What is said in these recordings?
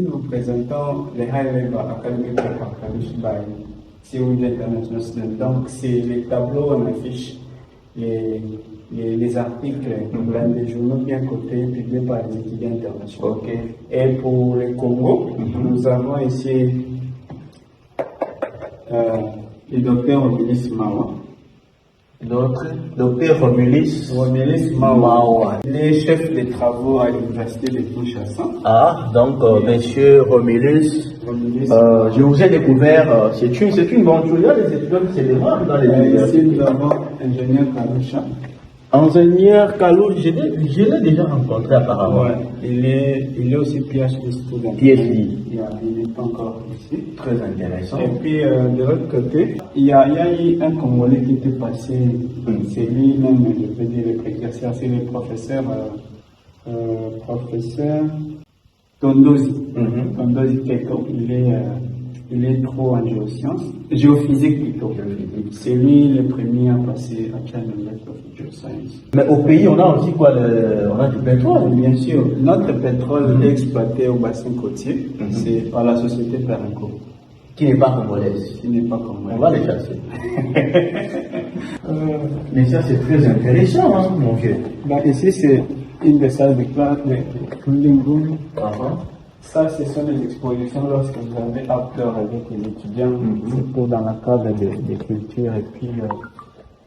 Nous présentons les High Level Academic Work published by COG International Student. Donc, c'est les tableaux, on affiche les articles dans des journaux bien cotés publiés par les étudiants internationaux. Okay. Et pour le Congo, nous avons ici le docteur Romulus Mawa. Docteur Romulus Mawa. Il est chef des travaux à l'université de Kinshasa. Ah, donc monsieur Romulus, je vous ai découvert, c'est une bonne chose. Il y a des étudiants qui se démarquent dans les universités. Ici, nous avons ingénieur Kalusha. Ingénieur Kalou, je l'ai déjà rencontré apparemment. Ouais, il est aussi PhD student. PhD. Il n'est pas encore ici. Très intéressant. Et puis de l'autre côté, il y a eu un Congolais qui était passé, c'est lui-même, je peux dire, le précurseur, c'est le professeur Tondozi. Tondozi Keto, il est trop en géophysique plutôt. C'est lui le premier à passer à China of Geoscience. Mais au pays, on a aussi quoi? On a du pétrole. Bien sûr, notre pétrole est exploité au bassin côtier, c'est par la société Perenco. Qui n'est pas congolaise. Qui n'est pas congolaise. On va les chasser. Mais ça, c'est très intéressant, hein, mon vieux. Ici, c'est une des salles de classe de Cooling Room. Ça, ce sont les expositions lorsque vous avez after avec les étudiants, c'est pour dans le cadre des cultures. Et puis,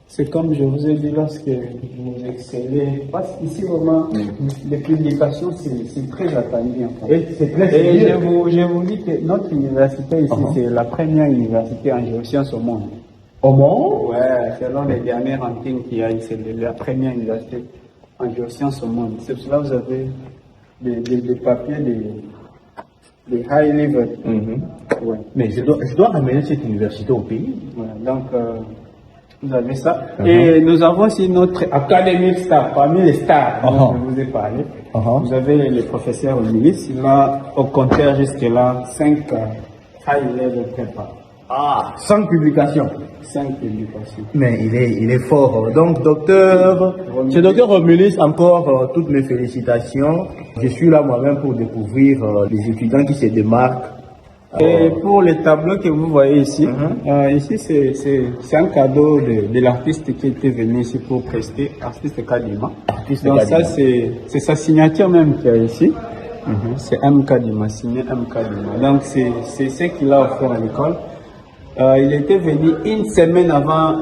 c'est comme je vous ai dit, lorsque vous excellez, parce qu'ici, vraiment, les publications, c'est très attendu. En fait. C'est très Et je vous dis que notre université ici, c'est la première université en géosciences au monde. Au monde? Ouais, selon les derniers rankings qu'il y a, c'est la première université en géosciences au monde. C'est pour cela que vous avez des papiers, des high level. Ouais. Mais je dois ramener cette université au pays. Ouais, donc, vous avez ça. Et nous avons aussi notre académique star, parmi les stars dont je vous ai parlé. Vous avez le professeur Romulus, il a au compteur jusque-là 5 high level prépa. Ah, 5 publications. 5 publications. Mais il est fort. Donc, c'est docteur Romulus, encore toutes mes félicitations. Je suis là moi-même pour découvrir les étudiants qui se démarquent. Et pour les tableaux que vous voyez ici, ici c'est un cadeau de l'artiste qui était venu ici pour prester, artiste Kadima. Donc ça c'est sa signature même qu'il y a ici. C'est M. Kadima, signé M. Kadima. Donc c'est ce qu'il a offert à l'école. Il était venu une semaine avant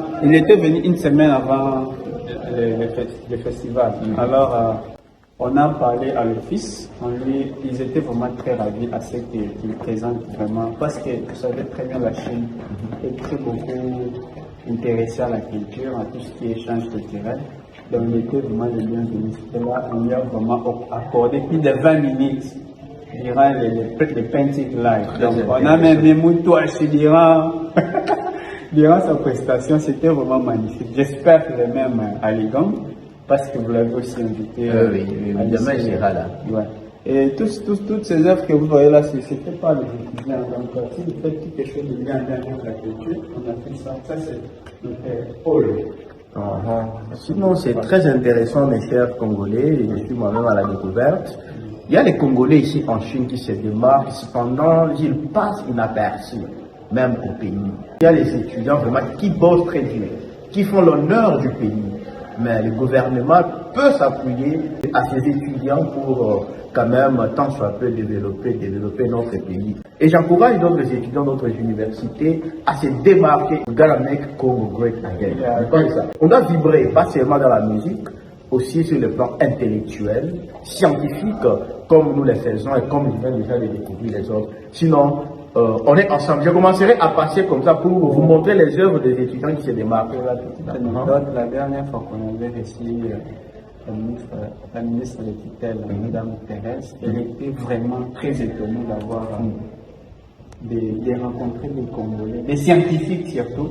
le festival. Alors on a parlé à l'office, ils étaient vraiment très ravis à ce qu'ils présentent vraiment, parce que vous savez très bien la Chine est très beaucoup intéressée à la culture, à tout ce qui est échange culturel. Donc il était vraiment le bienvenu. C'était là, on lui a vraiment accordé plus de 20 minutes durant les painting live. Donc on a même Moutou Achidira durant sa prestation, c'était vraiment magnifique. J'espère que le même à Ligong, parce que vous l'avez aussi invité. Oui, évidemment, il sera là. Ouais. Et toutes ces œuvres que vous voyez là, c'était pas les étudiants. Donc, si vous faites quelque chose de bien avec la culture, on a fait ça. Ça, c'est notre pôle. Sinon, c'est très intéressant, mes chers Congolais. Je suis moi-même à la découverte. Il y a les Congolais ici en Chine qui se démarquent. Cependant, ils passent inaperçus, même au pays. Il y a les étudiants vraiment qui bossent très dur, qui font l'honneur du pays. Mais le gouvernement peut s'appuyer à ses étudiants pour quand même, tant soit peu, développer notre pays. Et j'encourage d'autres étudiants d'autres universités à se démarquer. Gotta make Congo great again. On doit vibrer, pas seulement dans la musique, aussi sur le plan intellectuel, scientifique, comme nous le faisons et comme nous venons déjà de découvrir les autres. Sinon, on est ensemble. Je commencerai à passer comme ça pour vous montrer les œuvres des étudiants qui se démarquent. La dernière fois qu'on avait reçu la ministre de tutelle, Mme Thérèse, elle était vraiment très étonnée d'avoir de rencontrer des Congolais, des scientifiques surtout,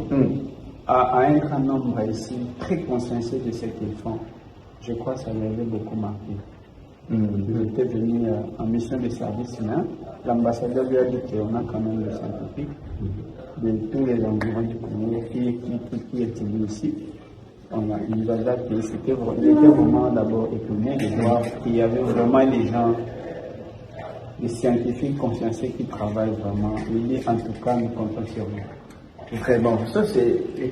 à un grand nombre ici, très consciencieux de ce qu'ils font. Je crois que ça l'avait beaucoup marqué. Il était venu en mission de service humain. L'ambassadeur lui a dit qu'on a quand même des scientifiques de tous les environs du Congo qui étudient ici. Il nous a dit qu'il était vraiment d'abord étonné de voir qu'il y avait vraiment des gens des scientifiques consciencieux qui travaillent vraiment. Il dit en tout cas, nous comptons sur vous. Vraiment, ça c'est les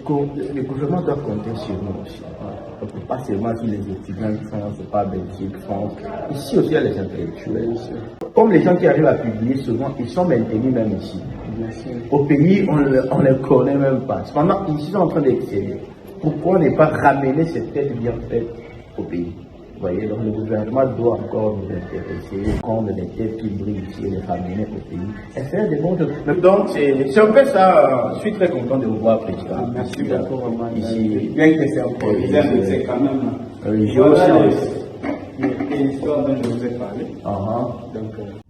gouvernements doivent compter sur nous aussi. Donc, pas seulement si les étudiants font, c'est pas Belgique, France. Ici aussi il y a les intellectuels. Comme les gens qui arrivent à publier souvent, ils sont maintenus même ici. Bien sûr. Au pays, on ne les connaît même pas. Cependant, ici, ils sont en train d'exceller. Pourquoi ne pas ramener cette tête bien faite au pays? Vous voyez, donc le gouvernement doit encore nous intéresser, prendre les têtes qui brillent ici et les ramener au pays et faire des bons choses. Donc, c'est un peu ça. Je suis très content de vous voir, président. Merci beaucoup, vraiment. Ici, Bien que c'est un problème, mais c'est quand même. j'ai aussi Voilà l'histoire dont je vous ai parlé. Uh-huh. Donc,